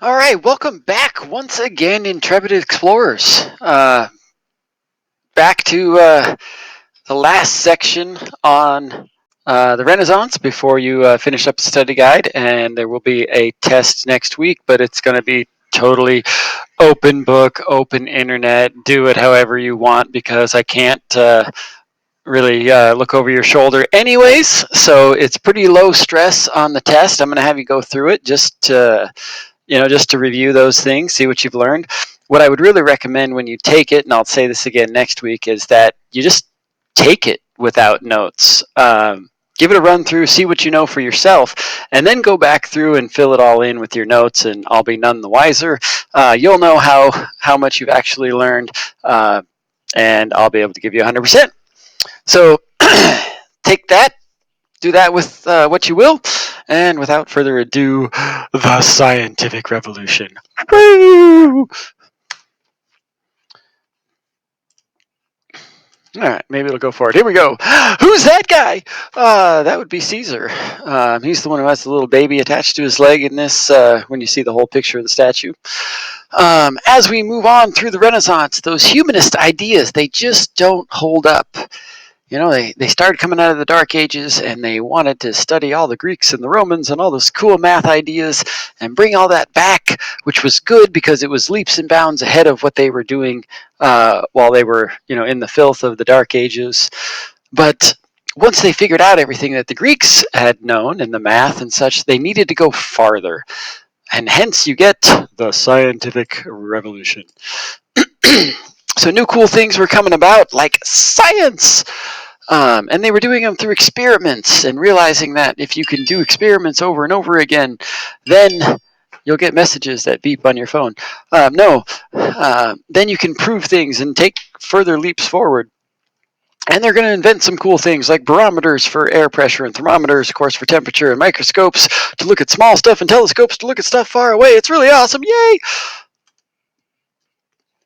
All right, welcome back once again, intrepid explorers. Back to the last section on the Renaissance before you finish up the study guide, and there will be a test next week, but it's going to be totally open book, open internet. Do it however you want because I can't really look over your shoulder anyways. So it's pretty low stress on the test. I'm going to have you go through it just to review those things, see what you've learned. What I would really recommend when you take it, and I'll say this again next week, is that you just take it without notes. Give it a run through, see what you know for yourself, and then go back through and fill it all in with your notes, and I'll be none the wiser. You'll know how much you've actually learned, and I'll be able to give you 100%. So take that, do that with what you will. And without further ado, the scientific revolution. Woo! All right, maybe it'll go for it. Here we go. Who's that guy? That would be Caesar. He's the one who has the little baby attached to his leg in this, when you see the whole picture of the statue. As we move on through the Renaissance, those humanist ideas, they just don't hold up. They started coming out of the Dark Ages and they wanted to study all the Greeks and the Romans and all those cool math ideas and bring all that back, which was good because it was leaps and bounds ahead of what they were doing while they were, in the filth of the Dark Ages. But once they figured out everything that the Greeks had known and the math and such, they needed to go farther. And hence you get the scientific revolution. So new cool things were coming about, like science. And they were doing them through experiments and realizing that if you can do experiments over and over again, then you'll get messages that beep on your phone. Then you can prove things and take further leaps forward. And they're going to invent some cool things like barometers for air pressure and thermometers, of course, for temperature, and microscopes to look at small stuff and telescopes to look at stuff far away. It's really awesome. Yay!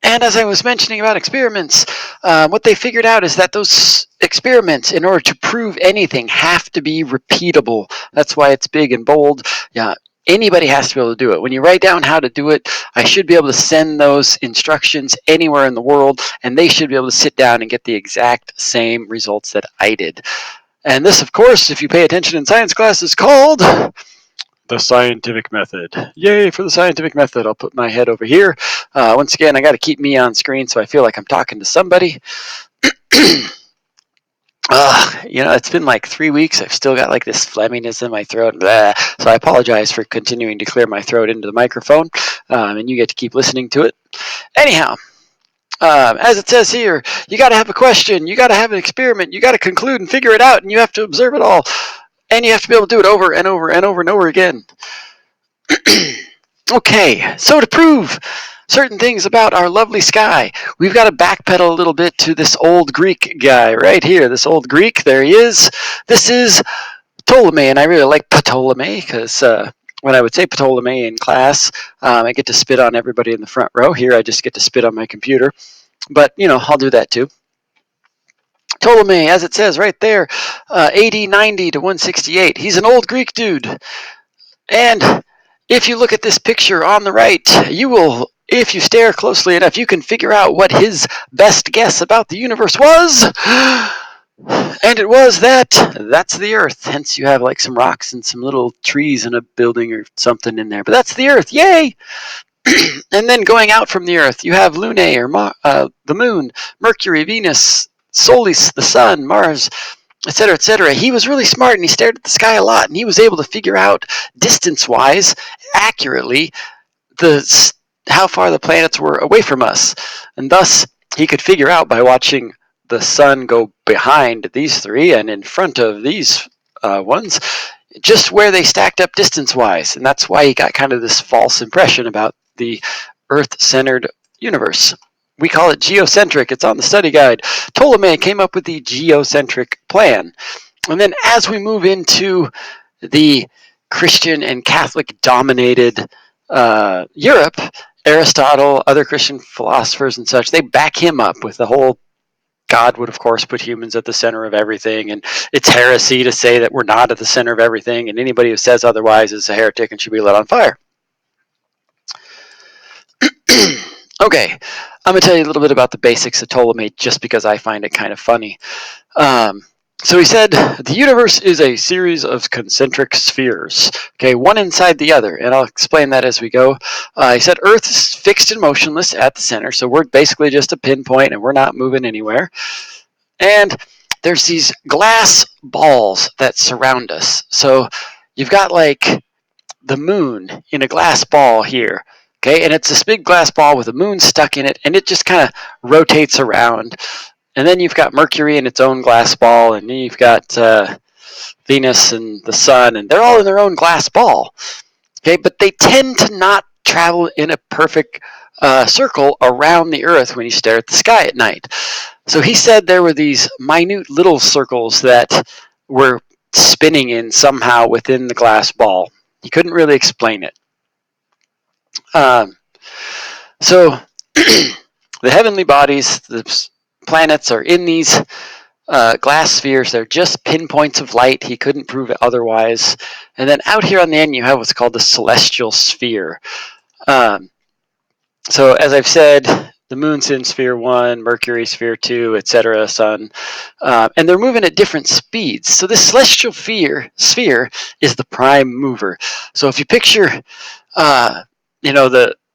And as I was mentioning about experiments, what they figured out is that those experiments, in order to prove anything, have to be repeatable. That's why it's big and bold. Yeah, anybody has to be able to do it. When you write down how to do it, I should be able to send those instructions anywhere in the world, and they should be able to sit down and get the exact same results that I did. And this, of course, if you pay attention in science class, is called the scientific method. Yay for the scientific method. I'll put my head over here. Once again, I got to keep me on screen so I feel like I'm talking to somebody. It's been like 3 weeks. I've still got like this phlegminess in my throat. Blah. So I apologize for continuing to clear my throat into the microphone, and you get to keep listening to it. Anyhow, as it says here, you got to have a question, you got to have an experiment, you got to conclude and figure it out, and you have to observe it all, and you have to be able to do it over and over and over and over again. Okay, so to prove certain things about our lovely sky, we've got to backpedal a little bit to this old Greek guy right here. This old Greek, there he is. This is Ptolemy, and I really like Ptolemy because when I would say Ptolemy in class, I get to spit on everybody in the front row. Here, I just get to spit on my computer. But, I'll do that too. Ptolemy, as it says right there, AD 90 to 168. He's an old Greek dude. And if you look at this picture on the right, you will, if you stare closely enough, you can figure out what his best guess about the universe was. And it was that's the Earth. Hence, you have like some rocks and some little trees and a building or something in there. But that's the Earth. Yay! And then going out from the Earth, you have Lunae, or the Moon, Mercury, Venus, Solis, the Sun, Mars, etc., etc. He was really smart, and he stared at the sky a lot, and he was able to figure out distance-wise, accurately, how far the planets were away from us. And thus, he could figure out by watching the sun go behind these three and in front of these ones, just where they stacked up distance-wise. And that's why he got kind of this false impression about the Earth-centered universe. We call it geocentric. It's on the study guide. Ptolemy came up with the geocentric plan. And then as we move into the Christian and Catholic dominated Europe, Aristotle, other Christian philosophers and such, they back him up with the whole God would, of course, put humans at the center of everything, and it's heresy to say that we're not at the center of everything, and anybody who says otherwise is a heretic and should be lit on fire. Okay, I'm going to tell you a little bit about the basics of Ptolemy just because I find it kind of funny. So he said the universe is a series of concentric spheres, okay, one inside the other, and I'll explain that as we go. He said Earth is fixed and motionless at the center, so we're basically just a pinpoint and we're not moving anywhere. And there's these glass balls that surround us. So you've got like the moon in a glass ball here. Okay, and it's this big glass ball with a moon stuck in it, and it just kind of rotates around. And then you've got Mercury in its own glass ball, and then you've got Venus and the Sun, and they're all in their own glass ball. Okay, but they tend to not travel in a perfect circle around the Earth when you stare at the sky at night. So he said there were these minute little circles that were spinning in somehow within the glass ball. He couldn't really explain it. So the heavenly bodies, the planets, are in these glass spheres. They're just pinpoints of light. He couldn't prove it otherwise. And then out here on the end, you have what's called the celestial sphere. So as I've said, the moon's in sphere 1, Mercury sphere 2, etc., Sun, and they're moving at different speeds. So this celestial sphere is the prime mover. So if you picture,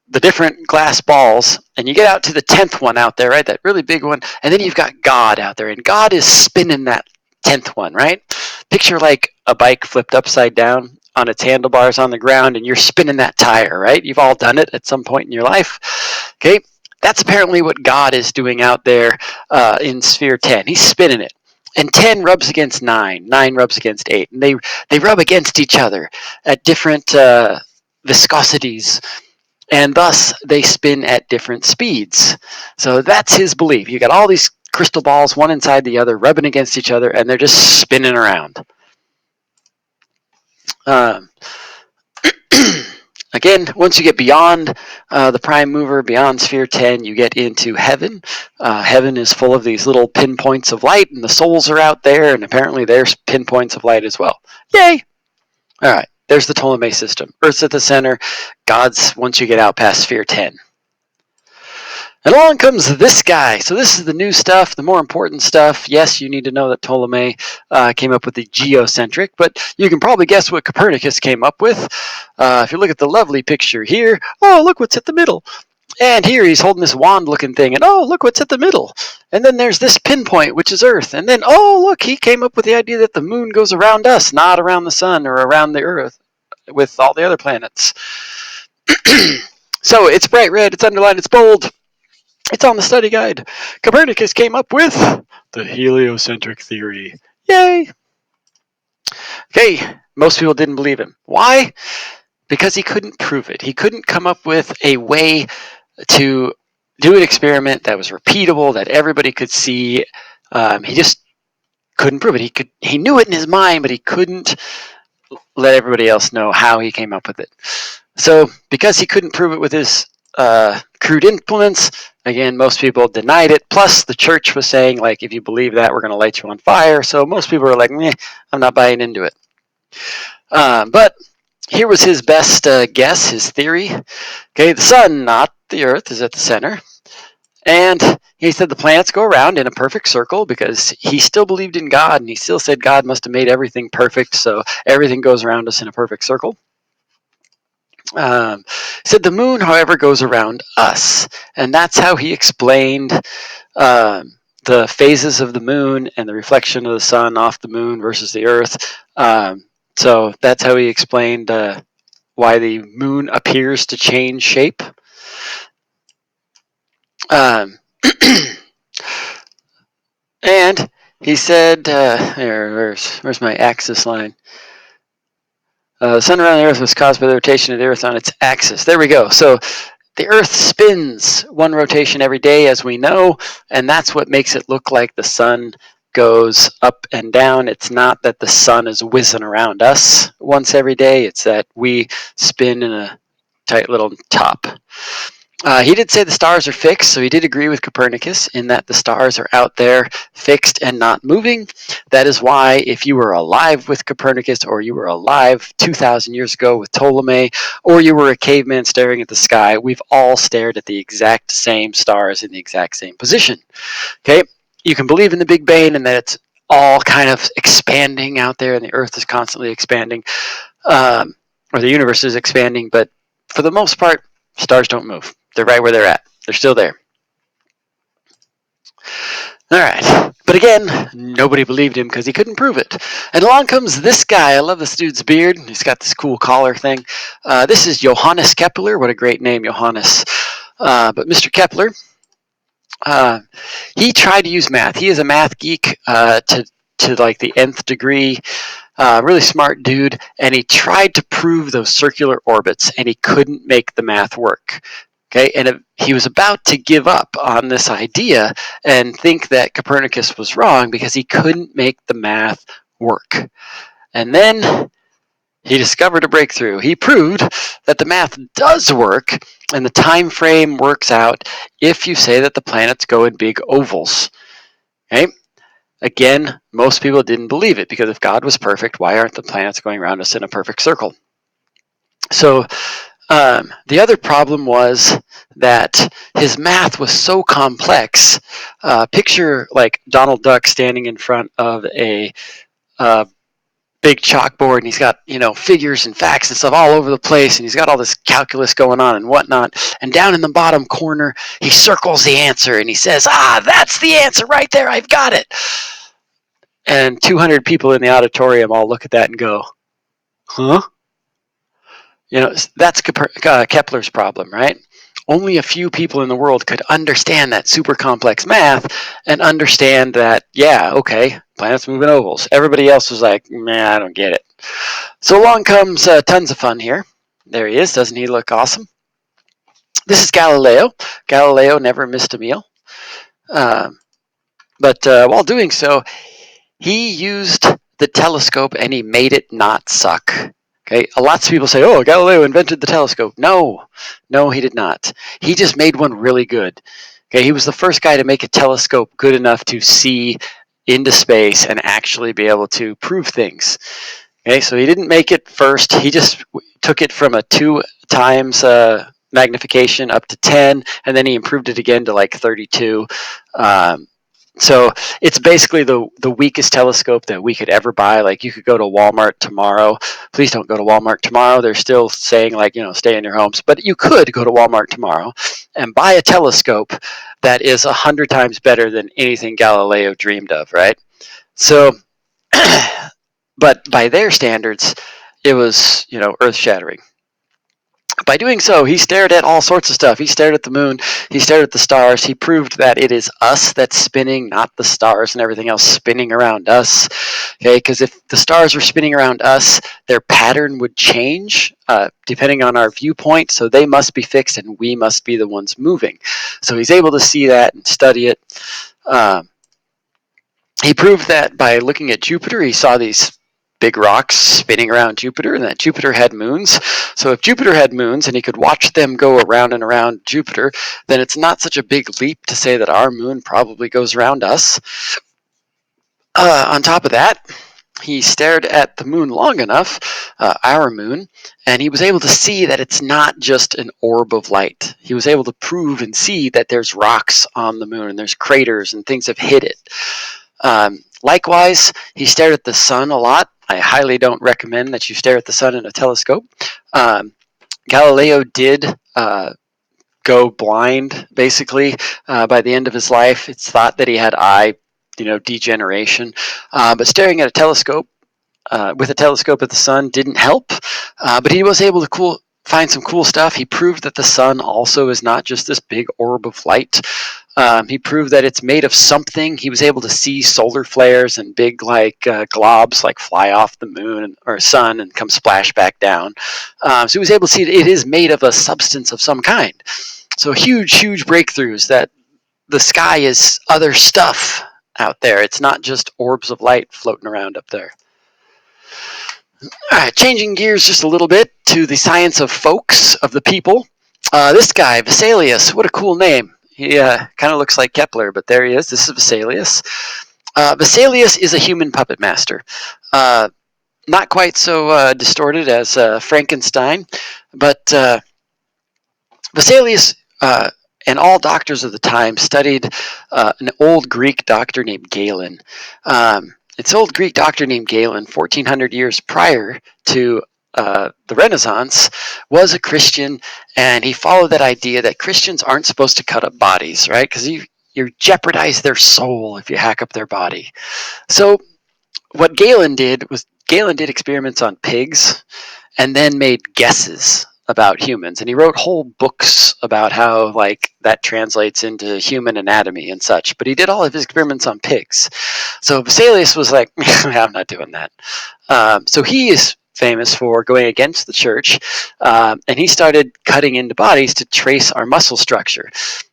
the different glass balls, and you get out to the 10th one out there, right, that really big one, and then you've got God out there, and God is spinning that 10th one, right? Picture like a bike flipped upside down on its handlebars on the ground, and you're spinning that tire, right? You've all done it at some point in your life. Okay, that's apparently what God is doing out there in sphere 10. He's spinning it. And 10 rubs against 9, 9 rubs against 8. And they rub against each other at different viscosities, and thus they spin at different speeds. So that's his belief. You got all these crystal balls, one inside the other, rubbing against each other, and they're just spinning around. Again, once you get beyond the prime mover, beyond sphere 10, you get into heaven. Heaven is full of these little pinpoints of light, and the souls are out there, and apparently there's pinpoints of light as well. Yay! All right, there's the Ptolemy system. Earth's at the center. God's once you get out past sphere 10. And along comes this guy. So this is the new stuff, the more important stuff. Yes, you need to know that Ptolemy came up with the geocentric, but you can probably guess what Copernicus came up with. If you look at the lovely picture here, oh, look what's at the middle. And here he's holding this wand-looking thing, and oh, look what's at the middle. And then there's this pinpoint, which is Earth. And then, oh, look, he came up with the idea that the moon goes around us, not around the sun or around the Earth with all the other planets. So it's bright red, it's underlined, it's bold. It's on the study guide. Copernicus came up with the heliocentric theory. Yay! Okay, most people didn't believe him. Why? Because he couldn't prove it. He couldn't come up with a way to do an experiment that was repeatable, that everybody could see. He just couldn't prove it. He knew it in his mind, but he couldn't let everybody else know how he came up with it. So because he couldn't prove it with his crude implements, again, most people denied it. Plus, the church was saying, like, if you believe that, we're going to light you on fire. So most people were like, meh, I'm not buying into it. But here was his best guess, his theory. Okay, the sun, not the earth, is at the center. And he said the planets go around in a perfect circle because he still believed in God, and he still said God must have made everything perfect, so everything goes around us in a perfect circle. Said the moon, however, goes around us, and that's how he explained the phases of the moon and the reflection of the sun off the moon versus the earth. So that's how he explained why the moon appears to change shape. And he said, where's my axis line? The sun around the earth was caused by the rotation of the earth on its axis. There we go. So the earth spins one rotation every day, as we know, and that's what makes it look like the sun goes up and down. It's not that the sun is whizzing around us once every day. It's that we spin in a tight little top. He did say the stars are fixed, so he did agree with Copernicus in that the stars are out there fixed and not moving. That is why if you were alive with Copernicus, or you were alive 2,000 years ago with Ptolemy, or you were a caveman staring at the sky, we've all stared at the exact same stars in the exact same position. Okay? You can believe in the Big Bang and that it's all kind of expanding out there and the Earth is constantly expanding, or the universe is expanding, but for the most part, stars don't move. They're right where they're at. They're still there. All right. But again, nobody believed him because he couldn't prove it. And along comes this guy. I love this dude's beard. He's got this cool collar thing. This is Johannes Kepler. What a great name, Johannes. But Mr. Kepler, he tried to use math. He is a math geek to like the nth degree. Really smart dude, and he tried to prove those circular orbits, and he couldn't make the math work. Okay, and he was about to give up on this idea and think that Copernicus was wrong because he couldn't make the math work. And then he discovered a breakthrough. He proved that the math does work, and the time frame works out if you say that the planets go in big ovals. Okay? Again, most people didn't believe it because if God was perfect, why aren't the planets going around us in a perfect circle? So the other problem was that his math was so complex. Picture like Donald Duck standing in front of a big chalkboard, and he's got figures and facts and stuff all over the place, and he's got all this calculus going on and whatnot. And down in the bottom corner, he circles the answer and he says, that's the answer right there. I've got it. And 200 people in the auditorium all look at that and go, huh? That's Kepler's problem, right? Only a few people in the world could understand that super complex math and understand that, yeah, okay, planets move in ovals. Everybody else was like, I don't get it. So along comes tons of fun here. There he is. Doesn't he look awesome? This is Galileo. Galileo never missed a meal. But while doing so, he used the telescope and he made it not suck. Okay, lots of people say, "Oh, Galileo invented the telescope." No, he did not. He just made one really good. Okay, he was the first guy to make a telescope good enough to see into space and actually be able to prove things. Okay, so he didn't make it first. He just took it from a 2 times magnification up to 10, and then he improved it again to like 32. So it's basically the weakest telescope that we could ever buy. Like you could go to Walmart tomorrow. Please don't go to Walmart tomorrow. They're still saying stay in your homes. But you could go to Walmart tomorrow and buy a telescope that is 100 times better than anything Galileo dreamed of, right? So, but by their standards, it was, earth-shattering. By doing so, he stared at all sorts of stuff. He stared at the moon. He stared at the stars. He proved that it is us that's spinning, not the stars and everything else spinning around us. Okay, because if the stars were spinning around us, their pattern would change depending on our viewpoint. So they must be fixed, and we must be the ones moving. So he's able to see that and study it. He proved that by looking at Jupiter, he saw these big rocks spinning around Jupiter, and that Jupiter had moons. So if Jupiter had moons and he could watch them go around and around Jupiter, then it's not such a big leap to say that our moon probably goes around us. On top of that, he stared at the moon long enough, our moon, and he was able to see that it's not just an orb of light. He was able to prove and see that there's rocks on the moon, and there's craters and things have hit it. Likewise, he stared at the sun a lot. I highly don't recommend that you stare at the sun in a telescope. Galileo did go blind, basically, by the end of his life. It's thought that he had eye, degeneration. But staring at a telescope, with a telescope at the sun didn't help. But he was able to find some cool stuff. He proved that the sun also is not just this big orb of light. He proved that it's made of something. He was able to see solar flares and big globs fly off the moon or sun and come splash back down. So he was able to see that it is made of a substance of some kind. So huge breakthroughs that the sky is other stuff out there. It's not just orbs of light floating around up there. All right, changing gears just a little bit to the science of folks, of the people. This guy, Vesalius, what a cool name. He kind of looks like Kepler, but there he is. This is Vesalius. Vesalius is a human puppet master. Not quite so distorted as Frankenstein, but Vesalius and all doctors of the time studied an old Greek doctor named Galen. It's an old Greek doctor named Galen, 1400 years prior to the Renaissance, was a Christian, and he followed that idea that Christians aren't supposed to cut up bodies, right? Because you jeopardize their soul if you hack up their body. So what Galen did was Galen did experiments on pigs and then made guesses about humans, and he wrote whole books about how like that translates into human anatomy and such, but he did all of his experiments on pigs. So Vesalius was like, I'm not doing that. So he is famous for going against the church, and he started cutting into bodies to trace our muscle structure.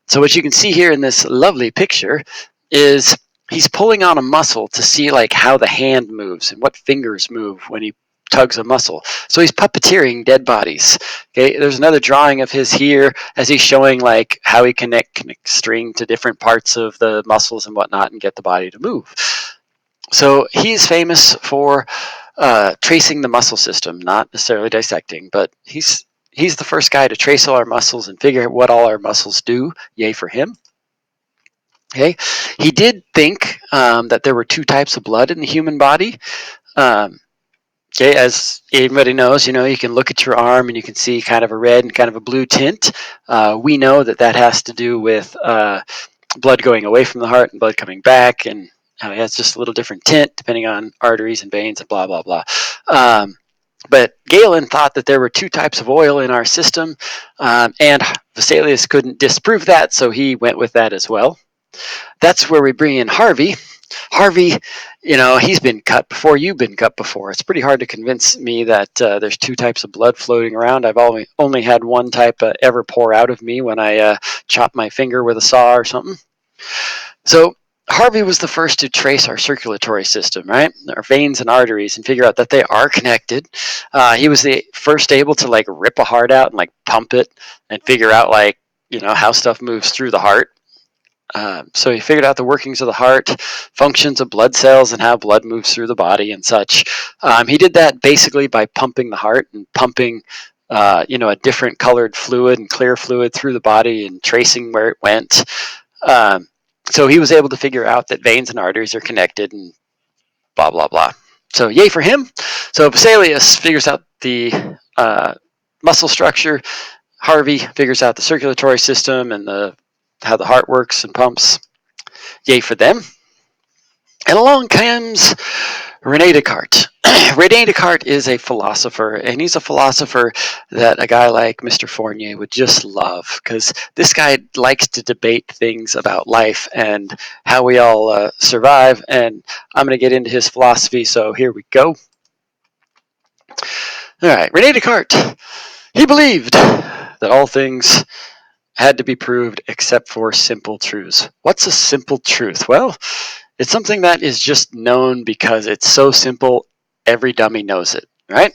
So what you can see here in this lovely picture is he's pulling on a muscle to see like how the hand moves and what fingers move when he tugs a muscle. So he's puppeteering dead bodies. Okay, there's another drawing of his here as he's showing like how he connect string to different parts of the muscles and whatnot and get the body to move. So he's famous for tracing the muscle system, not necessarily dissecting, but he's the first guy to trace all our muscles and figure out what all our muscles do. Yay for him. Okay, he did think that there were two types of blood in the human body. Okay, as everybody knows, you can look at your arm and you can see kind of a red and kind of a blue tint. We know that has to do with blood going away from the heart and blood coming back, and it has just a little different tint depending on arteries and veins and blah, blah, blah. But Galen thought that there were two types of oil in our system, and Vesalius couldn't disprove that, so he went with that as well. That's where we bring in Harvey. Harvey, he's been cut before, you've been cut before. It's pretty hard to convince me that there's two types of blood floating around. I've only had one type ever pour out of me when I chop my finger with a saw or something. So Harvey was the first to trace our circulatory system, right? Our veins and arteries, and figure out that they are connected. He was the first able to like rip a heart out and like pump it and figure out like, how stuff moves through the heart. So he figured out the workings of the heart, functions of blood cells, and how blood moves through the body and such. He did that basically by pumping the heart and pumping, a different colored fluid and clear fluid through the body and tracing where it went. So he was able to figure out that veins and arteries are connected and blah, blah, blah. So yay for him. So Vesalius figures out the muscle structure. Harvey figures out the circulatory system and how the heart works and pumps. Yay for them. And along comes Rene Descartes. Rene Descartes is a philosopher, and he's a philosopher that a guy like Mr. Fournier would just love, because this guy likes to debate things about life and how we all survive, and I'm going to get into his philosophy, so here we go. All right, Rene Descartes, he believed that all things had to be proved except for simple truths. What's a simple truth? Well, it's something that is just known because it's so simple, every dummy knows it, right?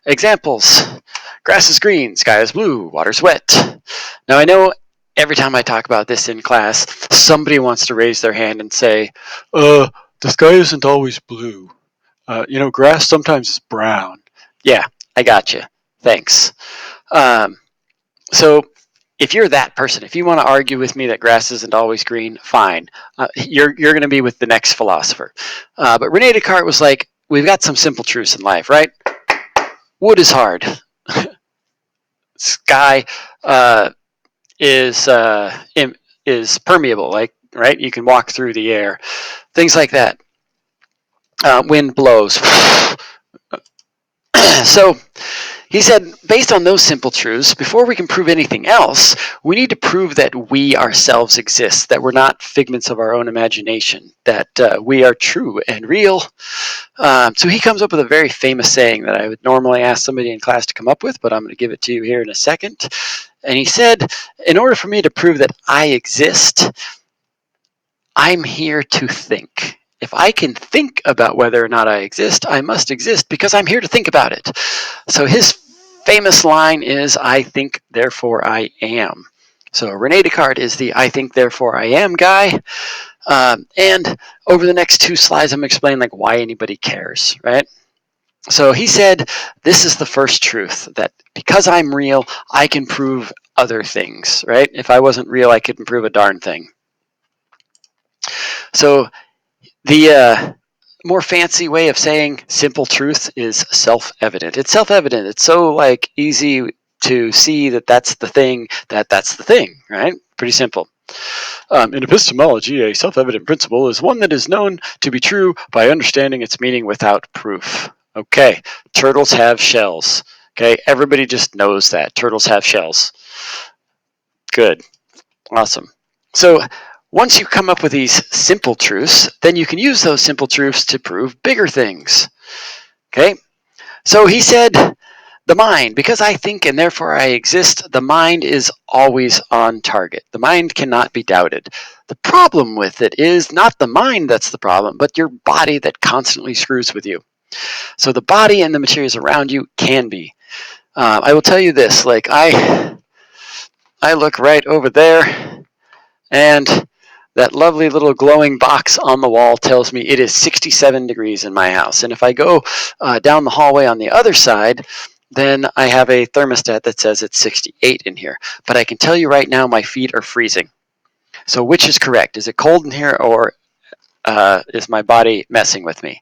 Examples: grass is green, sky is blue, water's wet. Now I know every time I talk about this in class, somebody wants to raise their hand and say, the sky isn't always blue. Grass sometimes is brown. Yeah, I got you. Thanks. So if you're that person, if you want to argue with me that grass isn't always green, fine. You're going to be with the next philosopher. But Rene Descartes was like, we've got some simple truths in life, right? Wood is hard. Sky is permeable, like, right? You can walk through the air. Things like that. Wind blows. So he said, based on those simple truths, before we can prove anything else, we need to prove that we ourselves exist, that we're not figments of our own imagination, that we are true and real. So he comes up with a very famous saying that I would normally ask somebody in class to come up with, but I'm going to give it to you here in a second. And he said, in order for me to prove that I exist, I'm here to think. If I can think about whether or not I exist, I must exist because I'm here to think about it. So his famous line is, "I think, therefore I am." So Rene Descartes is the "I think, therefore I am" guy. And over the next 2 slides, I'm explaining like why anybody cares, right? So he said, this is the first truth, that because I'm real, I can prove other things, right? If I wasn't real, I couldn't prove a darn thing. So the more fancy way of saying simple truth is self-evident. It's self-evident. It's so like easy to see that that's the thing, that's the thing, right? Pretty simple. In epistemology, a self-evident principle is one that is known to be true by understanding its meaning without proof. Okay, turtles have shells. Okay, everybody just knows that. Turtles have shells. Good. Awesome. So once you come up with these simple truths, then you can use those simple truths to prove bigger things. Okay? So he said, the mind, because I think and therefore I exist, the mind is always on target. The mind cannot be doubted. The problem with it is not the mind that's the problem, but your body that constantly screws with you. So the body and the materials around you can be. I will tell you this, like I look right over there, and that lovely little glowing box on the wall tells me it is 67 degrees in my house. And if I go down the hallway on the other side, then I have a thermostat that says it's 68 in here. But I can tell you right now my feet are freezing. So which is correct? Is it cold in here, or is my body messing with me?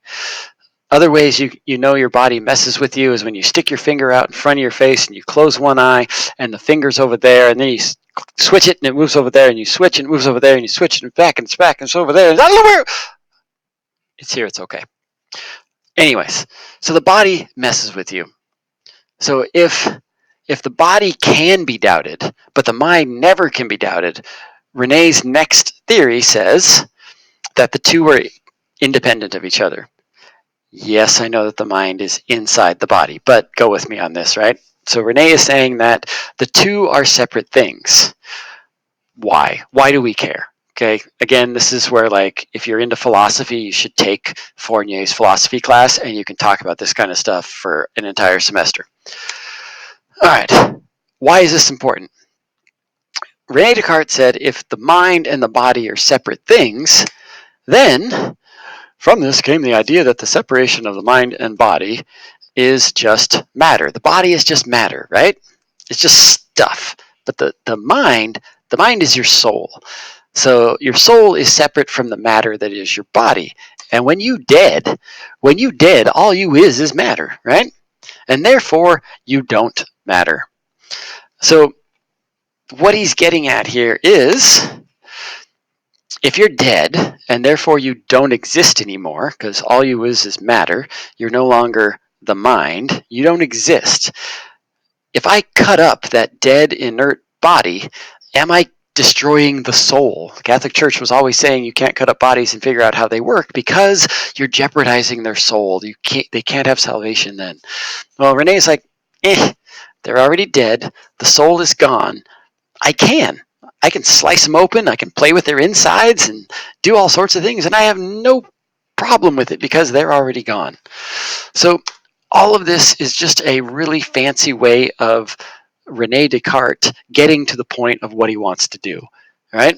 Other ways you know your body messes with you is when you stick your finger out in front of your face and you close one eye and the finger's over there, and then you switch it and it moves over there, and you switch and it moves over there, and you switch and it's back and it's over there. I don't know where it's here. It's okay. Anyways, so the body messes with you. So if the body can be doubted, but the mind never can be doubted, Rene's next theory says that the two are independent of each other. Yes, I know that the mind is inside the body, but go with me on this, right? So Rene is saying that the two are separate things. Why? Why do we care? Okay, again, this is where, like, if you're into philosophy, you should take Fournier's philosophy class, and you can talk about this kind of stuff for an entire semester. All right, why is this important? Rene Descartes said if the mind and the body are separate things, then from this came the idea that the separation of the mind and body is just matter. The body is just matter, right? It's just stuff. But the mind is your soul. So your soul is separate from the matter that is your body. And when you dead, all you is matter, right? And therefore you don't matter. So what he's getting at here is, if you're dead and therefore you don't exist anymore, because all you is matter, you're no longer the mind, you don't exist. If I cut up that dead, inert body, am I destroying the soul? The Catholic Church was always saying you can't cut up bodies and figure out how they work because you're jeopardizing their soul. They can't have salvation then. Well, Rene's like, they're already dead. The soul is gone. I can slice them open. I can play with their insides and do all sorts of things, and I have no problem with it because they're already gone. So all of this is just a really fancy way of Rene Descartes getting to the point of what he wants to do. Right?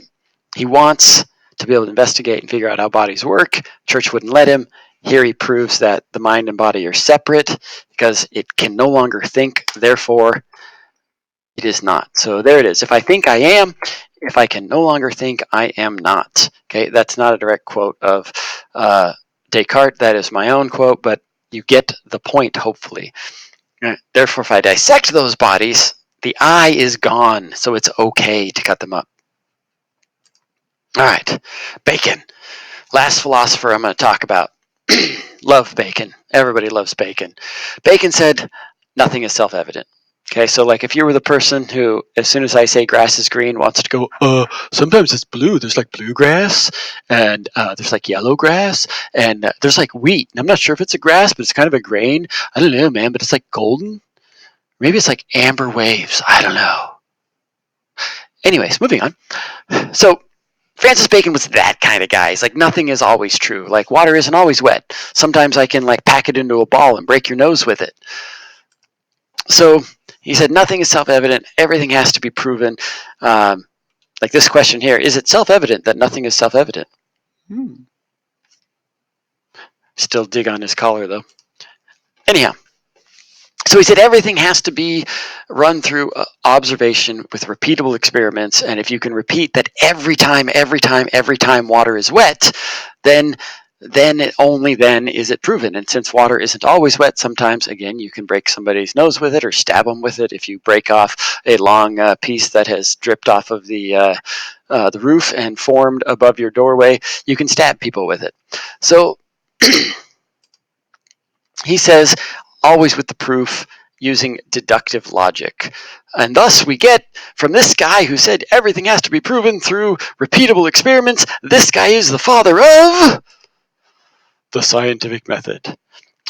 He wants to be able to investigate and figure out how bodies work. Church wouldn't let him. Here he proves that the mind and body are separate because it can no longer think, therefore it is not. So there it is. If I think I am, if I can no longer think, I am not. Okay, that's not a direct quote of Descartes. That is my own quote, but you get the point, hopefully. Therefore, if I dissect those bodies, the I is gone, so it's okay to cut them up. All right, Bacon. Last philosopher I'm going to talk about. Love Bacon. Everybody loves Bacon. Bacon said, nothing is self-evident. Okay, so like if you were the person who, as soon as I say grass is green, wants to go, sometimes it's blue. There's like bluegrass, and there's like yellow grass, and there's like wheat. And I'm not sure if it's a grass, but it's kind of a grain. I don't know, man, but it's like golden. Maybe it's like amber waves. I don't know. Anyways, moving on. So Francis Bacon was that kind of guy. He's like, nothing is always true. Like water isn't always wet. Sometimes I can like pack it into a ball and break your nose with it. So he said nothing is self-evident. Everything has to be proven. Like this question here, is it self-evident that nothing is self-evident? Still dig on his collar, though. Anyhow, so he said everything has to be run through observation with repeatable experiments, and if you can repeat that every time water is wet, then only then is it proven. And since water isn't always wet, sometimes, again, you can break somebody's nose with it or stab them with it. If you break off a long piece that has dripped off of the roof and formed above your doorway, you can stab people with it. So he says, always with the proof, using deductive logic. And thus we get from this guy who said everything has to be proven through repeatable experiments, this guy is the father of the scientific method.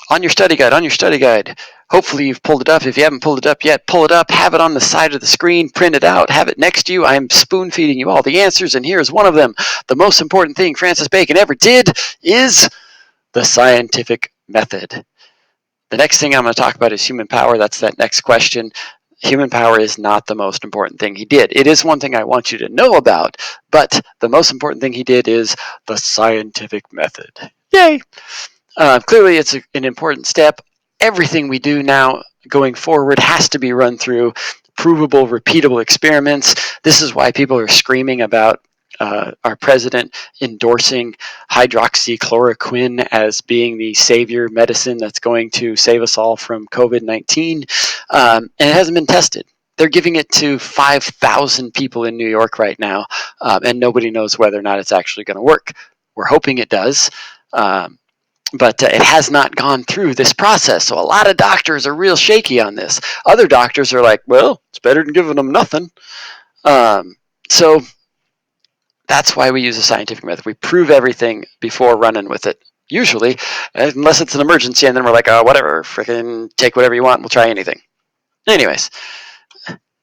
On your study guide. Hopefully you've pulled it up. If you haven't pulled it up yet, pull it up, have it on the side of the screen, print it out, have it next to you. I'm spoon feeding you all the answers, and here's one of them. The most important thing Francis Bacon ever did is the scientific method. The next thing I'm going to talk about is human power. That's that next question. Human power is not the most important thing he did. It is one thing I want you to know about, but the most important thing he did is the scientific method. Yay! Clearly, it's an important step. Everything we do now going forward has to be run through provable, repeatable experiments. This is why people are screaming about our president endorsing hydroxychloroquine as being the savior medicine that's going to save us all from COVID-19. And it hasn't been tested. They're giving it to 5,000 people in New York right now, and nobody knows whether or not it's actually going to work. We're hoping it does. But it has not gone through this process. So a lot of doctors are real shaky on this. Other doctors are like, well, it's better than giving them nothing. So that's why we use a scientific method. We prove everything before running with it, usually, unless it's an emergency, and then we're like, oh, whatever, freaking take whatever you want, we'll try anything. Anyways,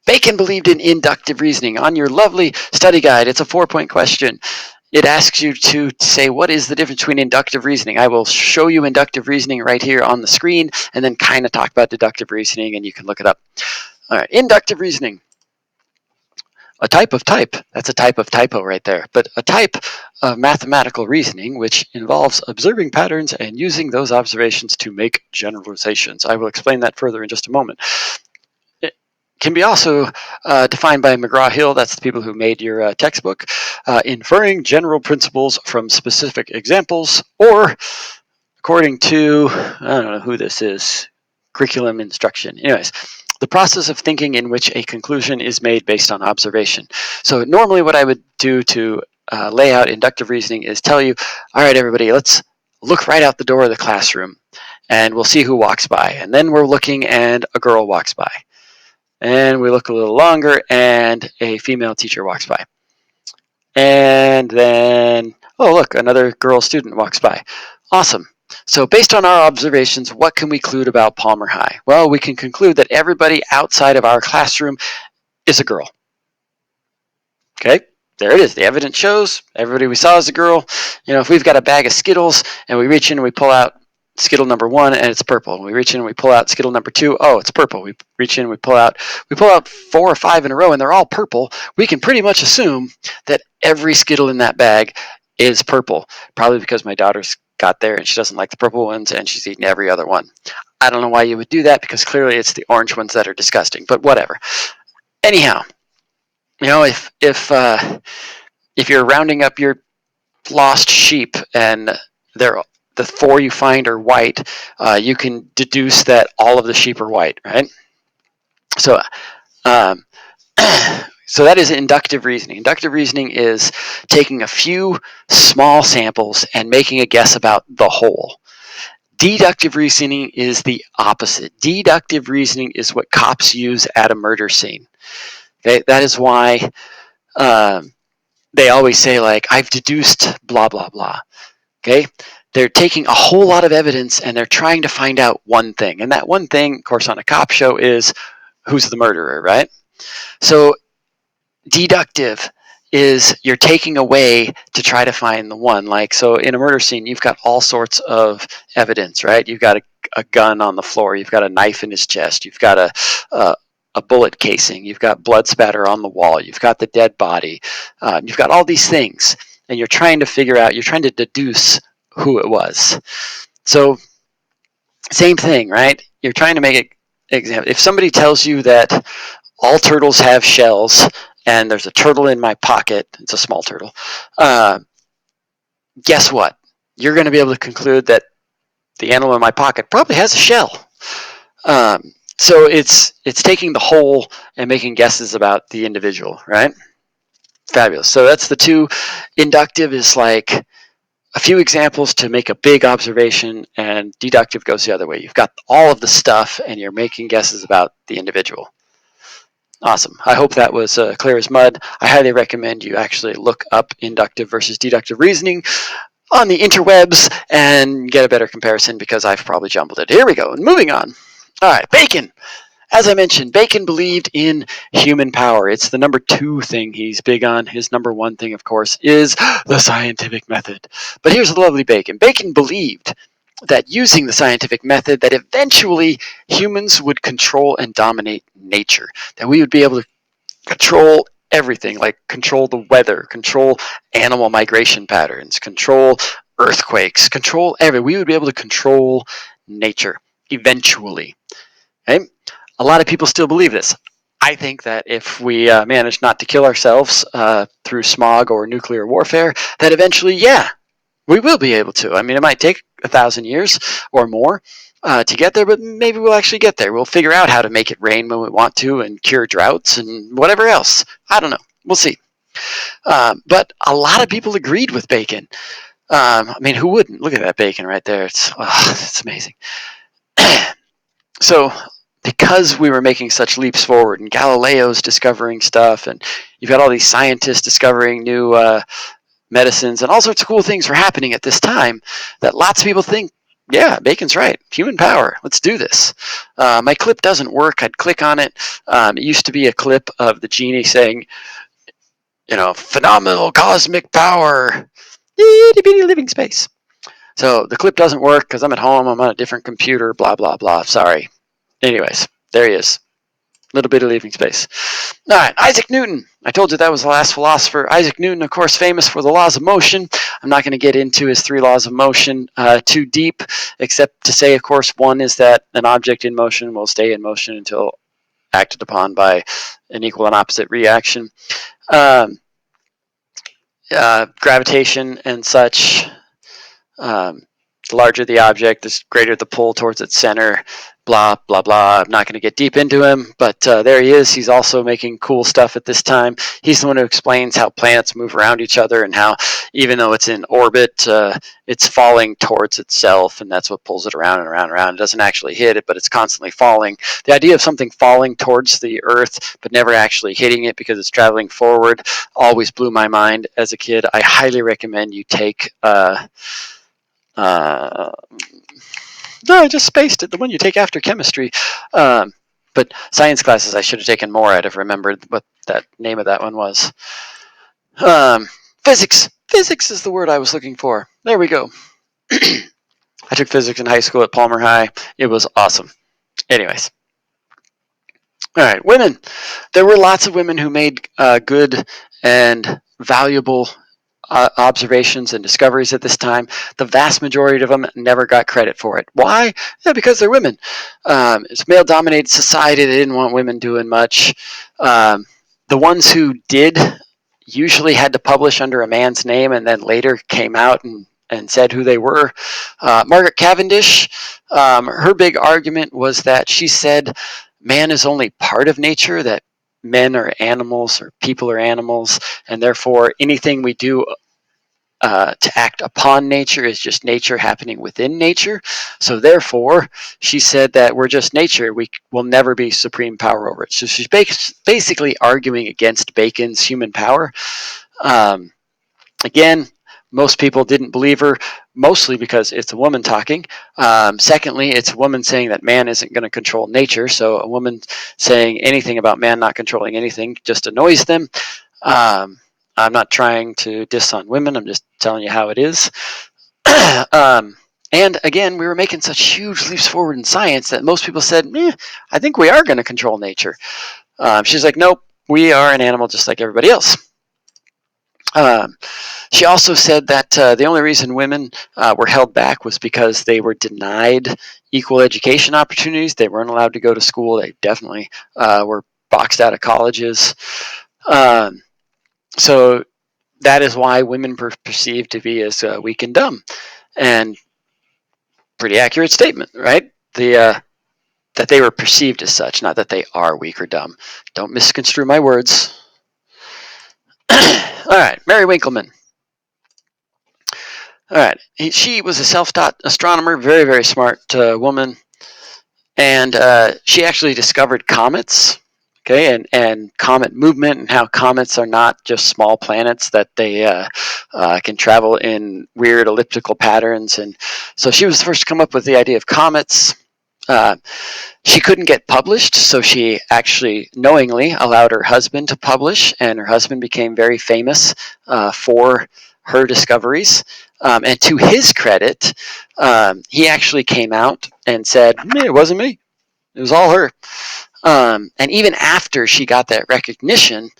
Bacon believed in inductive reasoning. On your lovely study guide, it's a 4-point question. It asks you to say, what is the difference between inductive reasoning? I will show you inductive reasoning right here on the screen, and then kind of talk about deductive reasoning, and you can look it up. All right, inductive reasoning. A type of type, that's a type of typo right there, but a type of mathematical reasoning which involves observing patterns and using those observations to make generalizations. I will explain that further in just a moment. It can be also defined by McGraw-Hill, that's the people who made your textbook, inferring general principles from specific examples, or according to, I don't know who this is, curriculum instruction. Anyways, the process of thinking in which a conclusion is made based on observation. So normally what I would do to lay out inductive reasoning is tell you, all right, everybody, let's look right out the door of the classroom and we'll see who walks by. And then we're looking and a girl walks by. And we look a little longer and a female teacher walks by. And then, oh, look, another girl student walks by. Awesome. So based on our observations, what can we conclude about Palmer High? Well, we can conclude that everybody outside of our classroom is a girl. Okay, there it is. The evidence shows everybody we saw is a girl. You know, if we've got a bag of Skittles and we reach in and we pull out Skittle number 1 and it's purple. We reach in and we pull out Skittle number 2. Oh, it's purple. We reach in and we pull out 4 or 5 in a row and they're all purple. We can pretty much assume that every Skittle in that bag is purple. Probably because my daughter's got there and she doesn't like the purple ones and she's eaten every other one. I don't know why you would do that because clearly it's the orange ones that are disgusting, but whatever. Anyhow, you know, if you're rounding up your lost sheep and the 4 you find are white, you can deduce that all of the sheep are white, right? So, so that is inductive reasoning. Inductive reasoning is taking a few small samples and making a guess about the whole. Deductive reasoning is the opposite. Deductive reasoning is what cops use at a murder scene. Okay, that is why they always say, like, I've deduced blah, blah, blah. Okay, they're taking a whole lot of evidence and they're trying to find out one thing. And that one thing, of course, on a cop show is who's the murderer, right? So deductive is you're taking away to try to find the one. Like, so in a murder scene, you've got all sorts of evidence, right? You've got a gun on the floor, you've got a knife in his chest, you've got a bullet casing, you've got blood spatter on the wall, you've got the dead body, you've got all these things, and you're trying to figure out, you're trying to deduce who it was. So, same thing, right? You're trying to make it example. If somebody tells you that all turtles have shells, and there's a turtle in my pocket, it's a small turtle, guess what? You're going to be able to conclude that the animal in my pocket probably has a shell. So it's taking the whole and making guesses about the individual, right? Fabulous. So that's the two. Inductive is like a few examples to make a big observation, and deductive goes the other way. You've got all of the stuff, and you're making guesses about the individual. Awesome. I hope that was clear as mud. I highly recommend you actually look up inductive versus deductive reasoning on the interwebs and get a better comparison, because I've probably jumbled it. Here we go. And moving on. All right, Bacon. As I mentioned, Bacon believed in human power. It's the number 2 thing he's big on. His number 1 thing, of course, is the scientific method. But here's the lovely Bacon. Bacon believed that using the scientific method, that eventually humans would control and dominate nature, that we would be able to control everything, like control the weather, control animal migration patterns, control earthquakes, control everything. We would be able to control nature eventually. Okay? A lot of people still believe this. I think that if we manage not to kill ourselves through smog or nuclear warfare, that eventually, yeah, we will be able to. I mean, it might take 1,000 years or more to get there, but maybe we'll actually get there. We'll figure out how to make it rain when we want to and cure droughts and whatever else. I don't know. We'll see. But a lot of people agreed with Bacon. I mean, who wouldn't? Look at that Bacon right there. It's amazing. So, because we were making such leaps forward, and Galileo's discovering stuff, and you've got all these scientists discovering new medicines, and all sorts of cool things were happening at this time, that lots of people think, yeah, Bacon's right. Human power. Let's do this. My clip doesn't work. I'd click on it. It used to be a clip of the genie saying, phenomenal cosmic power, itty bitty living space. So the clip doesn't work because I'm at home. I'm on a different computer. Blah blah blah. Sorry. Anyways, there he is. Little bit of living space. All right, Isaac Newton. I told you that was the last philosopher. Isaac Newton, of course, famous for the laws of motion. I'm not going to get into his 3 laws of motion too deep, except to say, of course, one is that an object in motion will stay in motion until acted upon by an equal and opposite reaction. Gravitation and such. The larger the object, the greater the pull towards its center, blah, blah, blah. I'm not going to get deep into him, but there he is. He's also making cool stuff at this time. He's the one who explains how planets move around each other and how, even though it's in orbit, it's falling towards itself, and that's what pulls it around and around and around. It doesn't actually hit it, but it's constantly falling. The idea of something falling towards the Earth but never actually hitting it because it's traveling forward always blew my mind as a kid. I highly recommend you take... no, I just spaced it. The one you take after chemistry. But science classes, I should have taken more. I'd have remembered what that name of that one was. Physics. Physics is the word I was looking for. There we go. I took physics in high school at Palmer High. It was awesome. Anyways. All right, women. There were lots of women who made good and valuable observations and discoveries at this time. The vast majority of them never got credit for it. Why? Yeah, because they're women. It's a male-dominated society. They didn't want women doing much. The ones who did usually had to publish under a man's name and then later came out and said who they were. Margaret Cavendish, her big argument was that she said man is only part of nature, that men are animals or people are animals, and therefore anything we do to act upon nature is just nature happening within nature. So therefore, she said that we're just nature. We will never be supreme power over it. So she's basically arguing against Bacon's human power. Again, most people didn't believe her, mostly because it's a woman talking. Secondly, it's a woman saying that man isn't going to control nature. So a woman saying anything about man not controlling anything just annoys them. I'm not trying to diss on women. I'm just telling you how it is. And again, we were making such huge leaps forward in science that most people said, I think we are going to control nature. She's like, nope, we are an animal just like everybody else. She also said that the only reason women were held back was because they were denied equal education opportunities. They weren't allowed to go to school. They definitely were boxed out of colleges. So that is why women were perceived to be as weak and dumb. And pretty accurate statement, right? That they were perceived as such, not that they are weak or dumb. Don't misconstrue my words. All right, Mary Winkleman. All right, she was a self-taught astronomer, very, very smart woman, and she actually discovered comets, okay, and comet movement, and how comets are not just small planets, that they can travel in weird elliptical patterns. And so she was the first to come up with the idea of comets. She couldn't get published, so she actually knowingly allowed her husband to publish, and her husband became very famous for her discoveries. And to his credit, he actually came out and said, it wasn't me, it was all her. And even after she got that recognition,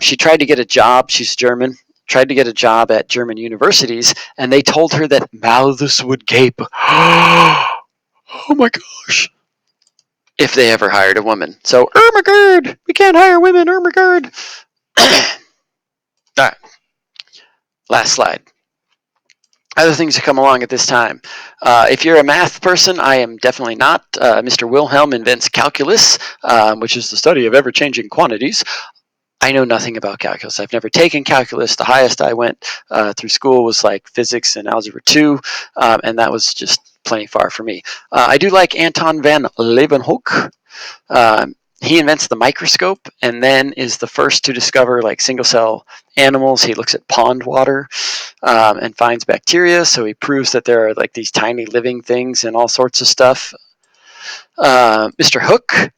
she tried to get a job. She's German. Tried to get a job at German universities, and they told her that mouths would gape. Oh my gosh. If they ever hired a woman. So, Ermagerd! We can't hire women, Ermagerd! Alright. Last slide. Other things that come along at this time. If you're a math person, I am definitely not. Mr. Wilhelm invents calculus, which is the study of ever-changing quantities. I know nothing about calculus. I've never taken calculus. The highest I went through school was like physics and algebra 2, and that was just plenty far for me. I do like Anton van Leeuwenhoek. He invents the microscope and then is the first to discover like single cell animals. He looks at pond water and finds bacteria. So he proves that there are like these tiny living things and all sorts of stuff. Mr. Hooke,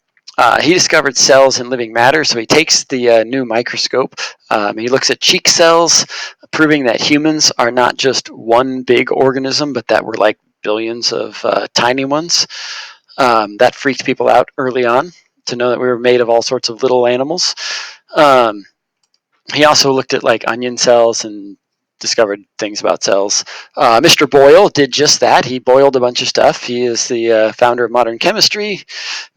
he discovered cells in living matter. So he takes the new microscope. He looks at cheek cells, proving that humans are not just one big organism, but that we're like billions of tiny ones. That freaked people out early on, to know that we were made of all sorts of little animals. He also looked at like onion cells and discovered things about cells. Mr. Boyle did just that. He boiled a bunch of stuff. He is the founder of modern chemistry.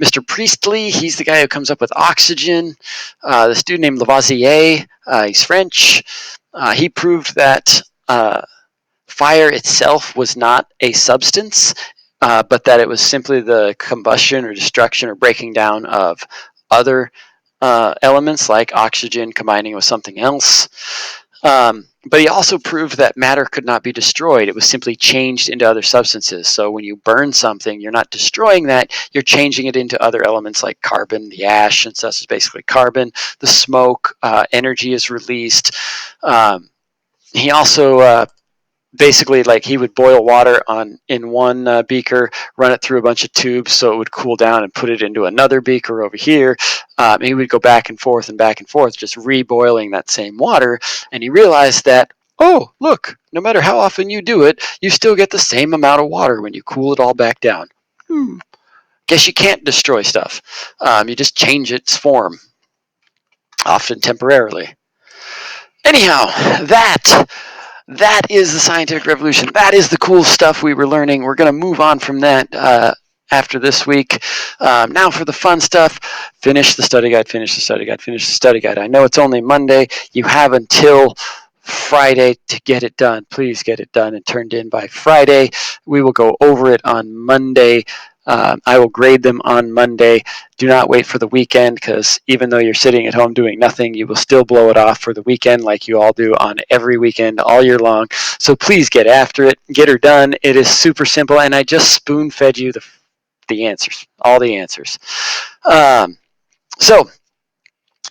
Mr. Priestley, he's the guy who comes up with oxygen. This dude named Lavoisier, he's French. He proved that fire itself was not a substance, but that it was simply the combustion or destruction or breaking down of other elements like oxygen combining with something else. But he also proved that matter could not be destroyed. It was simply changed into other substances. So when you burn something, you're not destroying that, you're changing it into other elements like carbon. The ash and such is basically carbon. The smoke, energy is released. He also basically, like, he would boil water in one beaker, run it through a bunch of tubes so it would cool down, and put it into another beaker over here. He would go back and forth, just reboiling that same water. And he realized that, oh, look, no matter how often you do it, you still get the same amount of water when you cool it all back down. Guess you can't destroy stuff. You just change its form, often temporarily. Anyhow, that is the scientific revolution. That is the cool stuff we were learning. We're going to move on from that after this week. Now for the fun stuff. Finish the study guide. I know it's only Monday. You have until Friday to get it done. Please get it done and turned in by Friday. We will go over it on Monday. I will grade them on Monday. Do not wait for the weekend, because even though you're sitting at home doing nothing, you will still blow it off for the weekend like you all do on every weekend all year long. So please get after it. Get her done. It is super simple, and I just spoon-fed you the answers, all the answers. So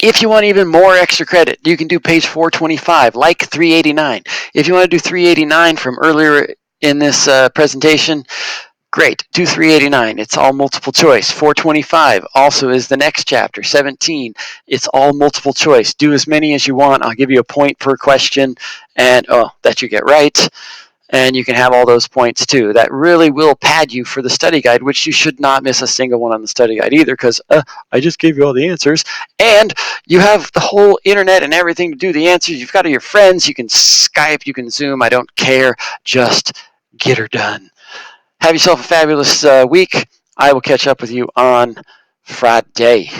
if you want even more extra credit, you can do page 425, like 389. If you want to do 389 from earlier in this presentation, Great. Do 389. It's all multiple choice. 425 also is the next chapter. 17. It's all multiple choice. Do as many as you want. I'll give you a point per question, and that you get right. And you can have all those points too. That really will pad you for the study guide, which you should not miss a single one on the study guide either, because I just gave you all the answers. And you have the whole internet and everything to do the answers. You've got your friends. You can Skype. You can Zoom. I don't care. Just get her done. Have yourself a fabulous week. I will catch up with you on Friday.